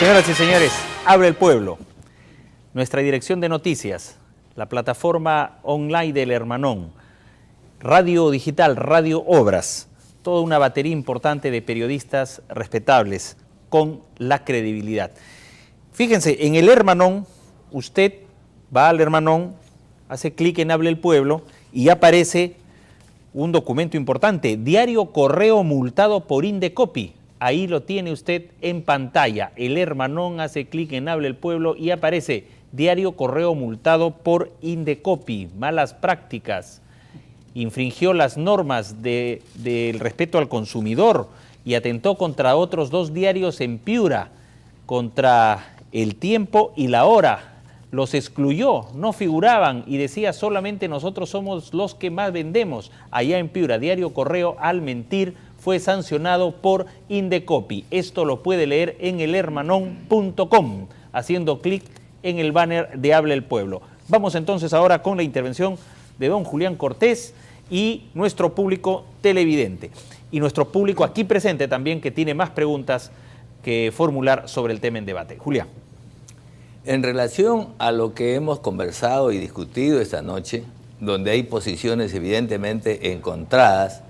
Señoras y señores, Habla el Pueblo, nuestra dirección de noticias, la plataforma online del Hermanón, radio digital, radio obras, toda una batería importante de periodistas respetables con la credibilidad. Fíjense, en el Hermanón, usted va al Hermanón, hace clic en Habla el Pueblo y aparece un documento importante, Diario Correo multado por Indecopi. Ahí lo tiene usted en pantalla. El Hermanón hace clic en Habla el Pueblo y aparece Diario Correo multado por Indecopi. Malas prácticas. Infringió las normas del respeto al consumidor y atentó contra otros dos diarios en Piura, contra El Tiempo y La Hora. Los excluyó, no figuraban y decía solamente nosotros somos los que más vendemos. Allá en Piura, Diario Correo, al mentir, fue sancionado por Indecopi. Esto lo puede leer en elhermanón.com, haciendo clic en el banner de Habla el Pueblo. Vamos entonces ahora con la intervención de don Julián Cortés y nuestro público televidente. Y nuestro público aquí presente también, que tiene más preguntas que formular sobre el tema en debate. Julián. En relación a lo que hemos conversado y discutido esta noche, donde hay posiciones evidentemente encontradas,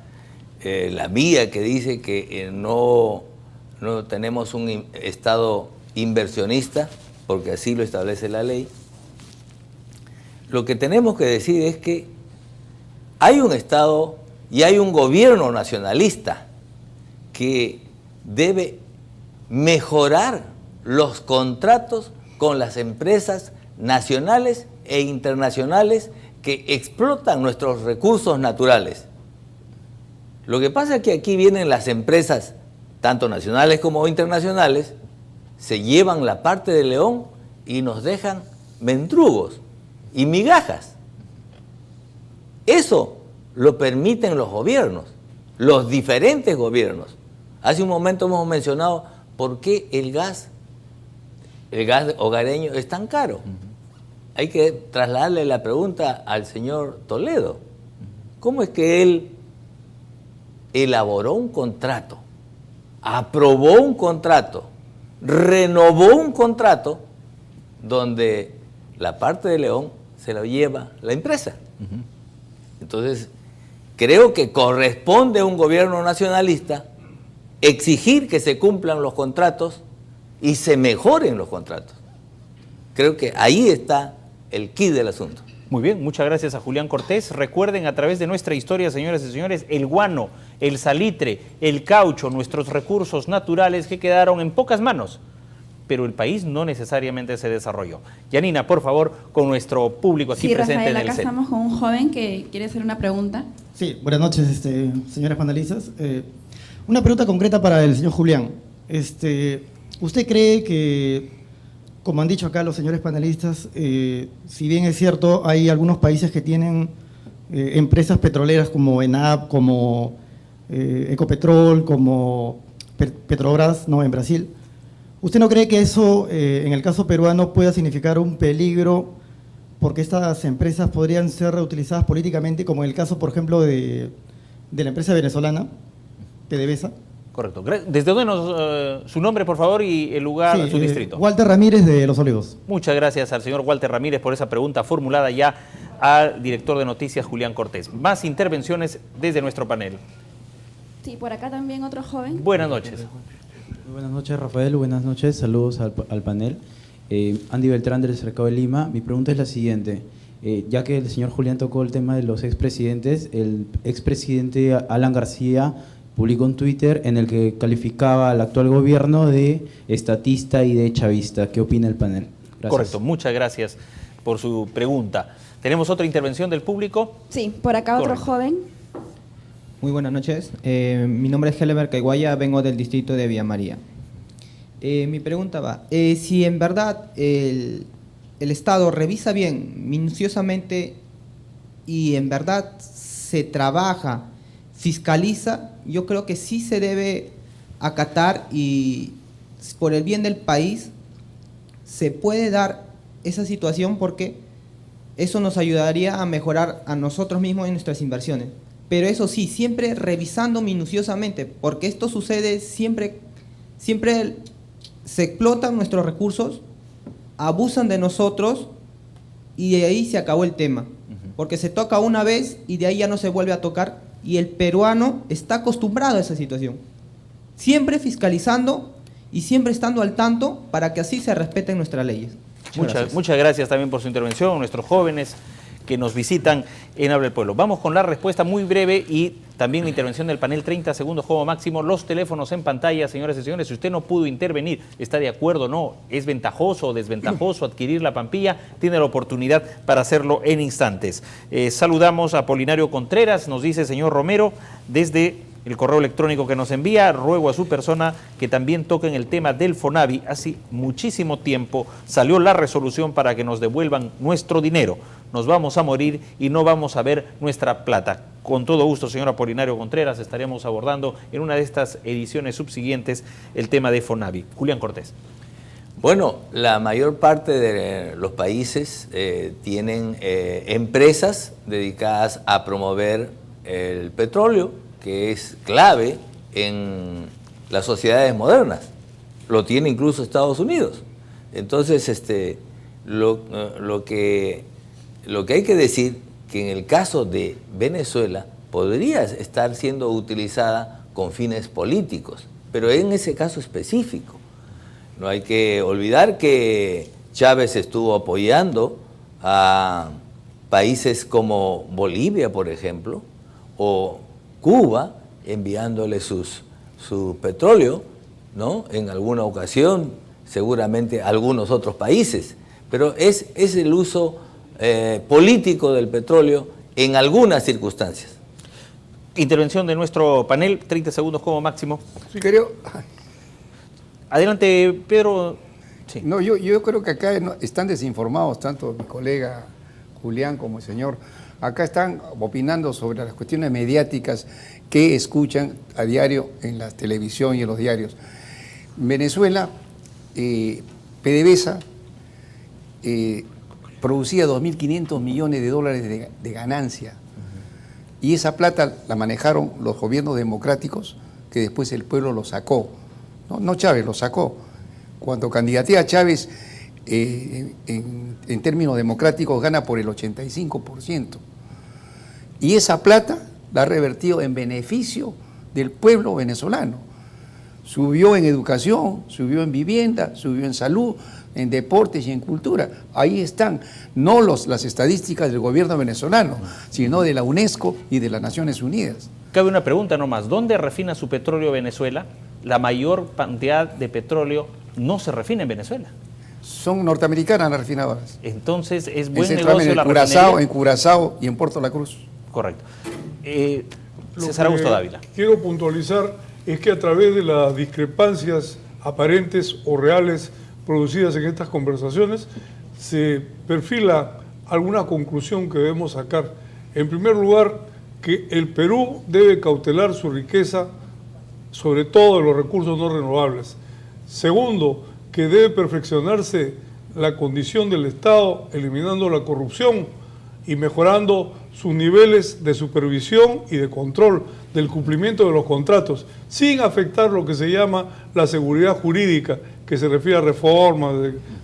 la mía que dice que no tenemos un Estado inversionista, porque así lo establece la ley, lo que tenemos que decir es que hay un Estado y hay un gobierno nacionalista que debe mejorar los contratos con las empresas nacionales e internacionales que explotan nuestros recursos naturales. Lo que pasa es que aquí vienen las empresas, tanto nacionales como internacionales, se llevan la parte de león y nos dejan mendrugos y migajas. Eso lo permiten los gobiernos, los diferentes gobiernos. Hace un momento hemos mencionado por qué el gas hogareño es tan caro. Hay que trasladarle la pregunta al señor Toledo. ¿Cómo es que él elaboró un contrato, aprobó un contrato, renovó un contrato donde la parte de león se lo lleva la empresa? Entonces, creo que corresponde a un gobierno nacionalista exigir que se cumplan los contratos y se mejoren los contratos. Creo que ahí está el quid del asunto. Muy bien, muchas gracias a Julián Cortés. Recuerden, a través de nuestra historia, señoras y señores, el guano, el salitre, el caucho, nuestros recursos naturales que quedaron en pocas manos, pero el país no necesariamente se desarrolló. Yanina, por favor, con nuestro público aquí presente Rafael, en el acá set. estamos con un joven que quiere hacer una pregunta. Sí, buenas noches, señores panelistas. Una pregunta concreta para el señor Julián. ¿Usted cree que, como han dicho acá los señores panelistas, si bien es cierto, hay algunos países que tienen empresas petroleras como ENAP, como Ecopetrol, como Petrobras, no, en Brasil, ¿usted no cree que eso, en el caso peruano, pueda significar un peligro porque estas empresas podrían ser reutilizadas políticamente, como en el caso, por ejemplo, de la empresa venezolana, PDVSA? Correcto. ¿Desde dónde nos, su nombre, por favor, y el lugar, Sí, su distrito? Walter Ramírez, de Los Olivos. Muchas gracias al señor Walter Ramírez por esa pregunta formulada ya al director de noticias, Julián Cortés. Más intervenciones desde nuestro panel. Sí, por acá también otro joven. Buenas noches. Muy buenas noches, Rafael. Buenas noches. Saludos al panel. Andy Beltrán del Cercado de Lima. Mi pregunta es la siguiente. Ya que el señor Julián tocó el tema de los expresidentes, el expresidente Alan García publicó un Twitter en el que calificaba al actual gobierno de estatista y de chavista. ¿Qué opina el panel? Gracias. Correcto, muchas gracias por su pregunta. ¿Tenemos otra intervención del público? Sí, por acá otro Correcto. joven. Muy buenas noches. Mi nombre es Heleber Caiguaya, vengo del distrito de Villa María. Mi pregunta va, si en verdad el Estado revisa bien, minuciosamente, y en verdad se trabaja, fiscaliza, yo creo que sí se debe acatar y por el bien del país se puede dar esa situación porque eso nos ayudaría a mejorar a nosotros mismos en nuestras inversiones. Pero eso sí, siempre revisando minuciosamente, porque esto sucede siempre se explotan nuestros recursos, abusan de nosotros y de ahí se acabó el tema. Porque se toca una vez y de ahí ya no se vuelve a tocar, y el peruano está acostumbrado a esa situación. Siempre fiscalizando y siempre estando al tanto para que así se respeten nuestras leyes. Muchas gracias también por su intervención, nuestros jóvenes que nos visitan en Habla el Pueblo. Vamos con la respuesta muy breve y también la intervención del panel, 30 segundos como máximo. Los teléfonos en pantalla, señoras y señores. Si usted no pudo intervenir, está de acuerdo o no, es ventajoso o desventajoso adquirir la Pampilla, tiene la oportunidad para hacerlo en instantes. Saludamos a Apolinario Contreras, nos dice señor Romero, desde el correo electrónico que nos envía, ruego a su persona que también toquen el tema del Fonavi. Hace muchísimo tiempo salió la resolución para que nos devuelvan nuestro dinero. Nos vamos a morir y no vamos a ver nuestra plata. Con todo gusto, señor Apolinario Contreras, estaremos abordando en una de estas ediciones subsiguientes el tema de Fonavi. Julián Cortés. Bueno, la mayor parte de los países tienen empresas dedicadas a promover el petróleo, que es clave en las sociedades modernas. Lo tiene incluso Estados Unidos. Entonces, lo que hay que decir, que en el caso de Venezuela podría estar siendo utilizada con fines políticos, pero en ese caso específico. No hay que olvidar que Chávez estuvo apoyando a países como Bolivia, por ejemplo, o Cuba, enviándole su petróleo, ¿no? En alguna ocasión, seguramente a algunos otros países, pero es el uso político del petróleo en algunas circunstancias. Intervención de nuestro panel, 30 segundos como máximo. Sí, creo. Adelante, Pedro. Sí. No, yo creo que acá están desinformados, tanto mi colega Julián como el señor. Acá están opinando sobre las cuestiones mediáticas que escuchan a diario en la televisión y en los diarios. Venezuela, PDVSA, producía 2.500 millones de dólares de ganancia. Y esa plata la manejaron los gobiernos democráticos, que después el pueblo lo sacó. No Chávez, lo sacó. Cuando candidatea a Chávez, en términos democráticos, gana por el 85%. Y esa plata la ha revertido en beneficio del pueblo venezolano. Subió en educación, subió en vivienda, subió en salud, en deportes y en cultura. Ahí están, no las estadísticas del gobierno venezolano, sino de la UNESCO y de las Naciones Unidas. Cabe una pregunta nomás, ¿dónde refina su petróleo Venezuela? La mayor cantidad de petróleo no se refina en Venezuela. Son norteamericanas las refinadoras. Entonces, ¿es buen en negocio la Curazao, refinería? en Curazao y en Puerto La Cruz. Correcto. César Augusto Dávila. Quiero puntualizar es que a través de las discrepancias aparentes o reales producidas en estas conversaciones, se perfila alguna conclusión que debemos sacar. En primer lugar, que el Perú debe cautelar su riqueza, sobre todo de los recursos no renovables. Segundo, que debe perfeccionarse la condición del Estado, eliminando la corrupción y mejorando sus niveles de supervisión y de control del cumplimiento de los contratos, sin afectar lo que se llama la seguridad jurídica, que se refiere a reformas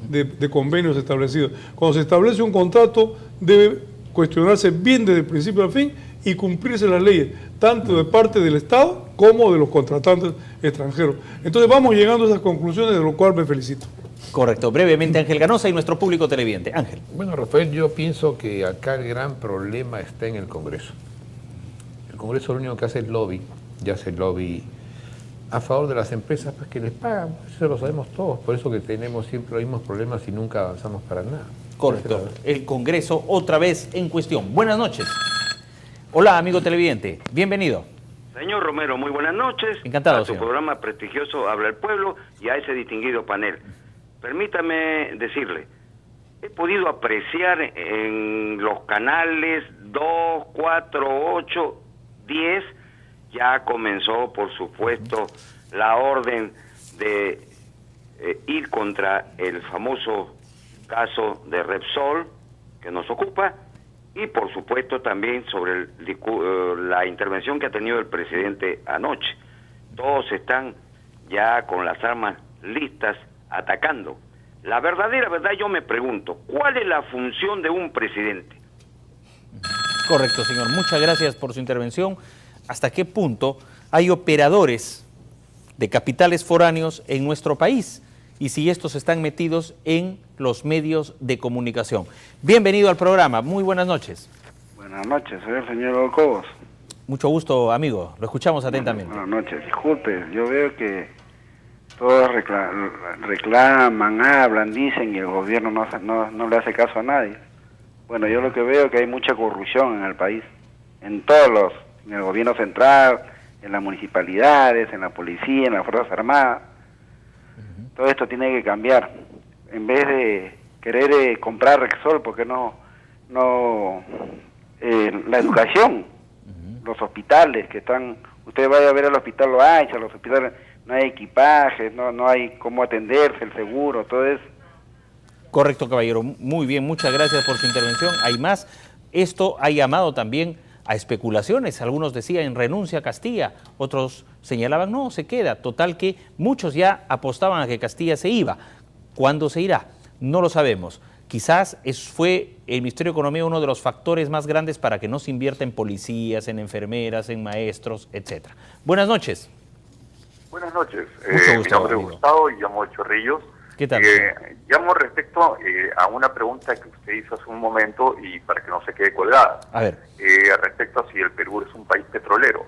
de convenios establecidos. Cuando se establece un contrato, debe cuestionarse bien desde el principio al fin y cumplirse las leyes, tanto de parte del Estado como de los contratantes extranjeros. Entonces vamos llegando a esas conclusiones, de lo cual me felicito. Correcto. Brevemente, Ángel Ganosa y nuestro público televidente. Ángel. Bueno, Rafael, yo pienso que acá el gran problema está en el Congreso. El Congreso lo único que hace es lobby, ya hace lobby a favor de las empresas pues, que les pagan, eso lo sabemos todos, por eso que tenemos siempre los mismos problemas y nunca avanzamos para nada. Correcto. El Congreso otra vez en cuestión. Buenas noches. Hola, amigo televidente. Bienvenido. Señor Romero, muy buenas noches. Encantado, a su señor. programa prestigioso Habla el Pueblo y a ese distinguido panel. Permítame decirle, he podido apreciar en los canales 2, 4, 8, 10, ya comenzó, por supuesto, la orden de ir contra el famoso caso de Repsol, que nos ocupa, y por supuesto también sobre la intervención que ha tenido el presidente anoche. Todos están ya con las armas listas atacando. La verdadera verdad, yo me pregunto, ¿cuál es la función de un presidente? Correcto, señor. Muchas gracias por su intervención. ¿Hasta qué punto hay operadores de capitales foráneos en nuestro país? Y si estos están metidos en los medios de comunicación. Bienvenido al programa. Muy buenas noches. Buenas noches, soy el señor Cobos. Mucho gusto, amigo. Lo escuchamos atentamente. Buenas noches. Disculpe, yo veo que todos reclaman, hablan, dicen y el gobierno no le hace caso a nadie. Bueno, yo lo que veo es que hay mucha corrupción en el país, en el gobierno central, en las municipalidades, en la policía, en las Fuerzas Armadas. Todo esto tiene que cambiar. En vez de querer comprar Rexol, porque no la educación, los hospitales que están, usted vaya a ver al hospital Loaiza, los hospitales no hay equipajes, no hay cómo atenderse, el seguro, todo eso. Correcto, caballero. Muy bien, muchas gracias por su intervención. Hay más. Esto ha llamado también a especulaciones. Algunos decían renuncia a Castilla, otros señalaban no, se queda. Total que muchos ya apostaban a que Castilla se iba. ¿Cuándo se irá? No lo sabemos. Quizás fue el Ministerio de Economía uno de los factores más grandes para que no se invierta en policías, en enfermeras, en maestros, etcétera. Buenas noches. Buenas noches. Mucho gusto, mi nombre es amigo. Gustavo y llamo de Chorrillos. ¿Qué tal? Llamo respecto a una pregunta que usted hizo hace un momento y para que no se quede colgada. A ver. Respecto a si el Perú es un país petrolero.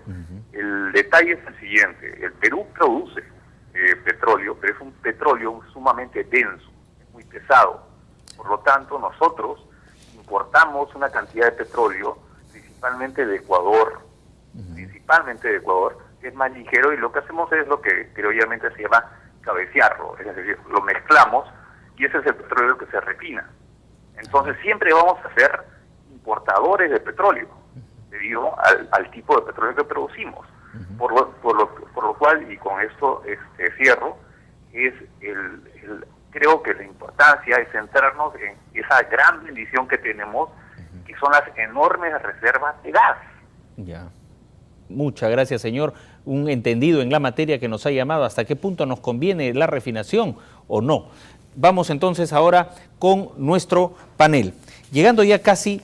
El detalle es el siguiente. El Perú produce petróleo, pero es un petróleo sumamente denso, muy pesado. Por lo tanto, nosotros importamos una cantidad de petróleo, principalmente de Ecuador, que es más ligero, y lo que hacemos es lo que criolladamente se llama cabecearlo, es decir, lo mezclamos y ese es el petróleo que se refina. Entonces siempre vamos a ser importadores de petróleo, debido al tipo de petróleo que producimos. Por lo cual, y con esto cierro, es creo que la importancia es centrarnos en esa gran bendición que tenemos, que son las enormes reservas de gas. Ya. Muchas gracias, señor. Un entendido en la materia que nos ha llamado. ¿Hasta qué punto nos conviene la refinación o no? Vamos entonces ahora con nuestro panel. Llegando ya casi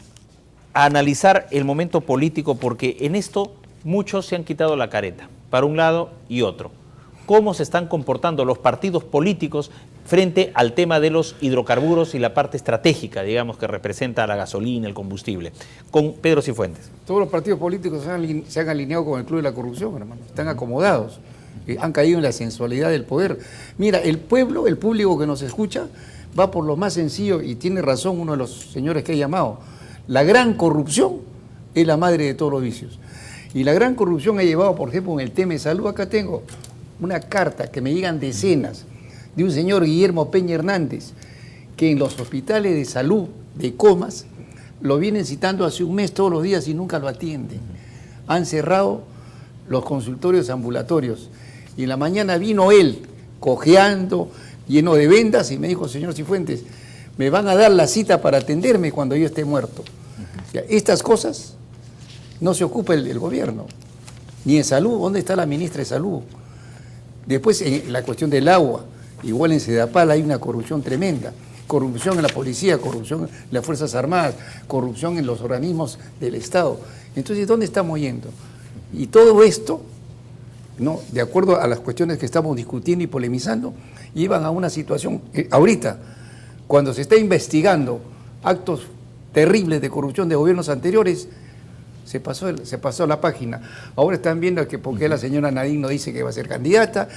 a analizar el momento político, porque en esto muchos se han quitado la careta, para un lado y otro. ¿Cómo se están comportando los partidos políticos frente al tema de los hidrocarburos y la parte estratégica, digamos, que representa la gasolina, el combustible? Con Pedro Cifuentes. Todos los partidos políticos se han alineado con el club de la corrupción, hermano. Están acomodados, han caído en la sensualidad del poder. Mira, el pueblo, el público que nos escucha, va por lo más sencillo, y tiene razón uno de los señores que ha llamado. La gran corrupción es la madre de todos los vicios. Y la gran corrupción ha llevado, por ejemplo, en el tema de salud. Acá tengo una carta que me llegan decenas de un señor Guillermo Peña Hernández, que en los hospitales de salud de Comas lo vienen citando hace un mes todos los días y nunca lo atienden. Han cerrado los consultorios ambulatorios. Y en la mañana vino él, cojeando, lleno de vendas, y me dijo: señor Cifuentes, me van a dar la cita para atenderme cuando yo esté muerto. O sea, estas cosas no se ocupa el gobierno. Ni en salud. ¿Dónde está la ministra de Salud? Después, en la cuestión del agua, igual en Sedapal hay una corrupción tremenda. Corrupción en la policía, corrupción en las Fuerzas Armadas, corrupción en los organismos del Estado. Entonces, ¿dónde estamos yendo? Y todo esto, ¿no?, de acuerdo a las cuestiones que estamos discutiendo y polemizando, llevan a una situación, ahorita, cuando se está investigando actos terribles de corrupción de gobiernos anteriores, se pasó la página. Ahora están viendo que por qué la señora Nadine no dice que va a ser candidata,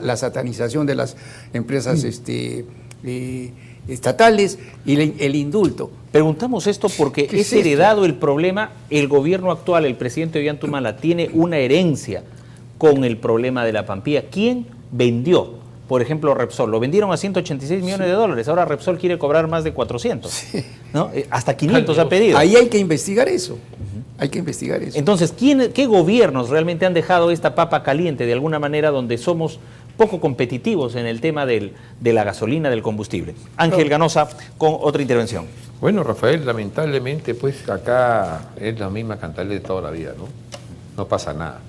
la satanización de las empresas estatales y el indulto. Preguntamos esto porque es heredado el problema. El gobierno actual, el presidente Ollanta tiene una herencia con el problema de la Pampilla. ¿Quién vendió, por ejemplo, Repsol? Lo vendieron a 186 millones de dólares. Ahora Repsol quiere cobrar más de 400. ¿No? Hasta 500 ha pedido. Ahí hay que investigar eso. Hay que investigar eso. Entonces, ¿qué gobiernos realmente han dejado esta papa caliente de alguna manera, donde somos poco competitivos en el tema de la gasolina, del combustible? Ángel Ganosa, con otra intervención. Bueno, Rafael, lamentablemente, pues acá es la misma cantaleta de toda la vida, ¿no? No pasa nada.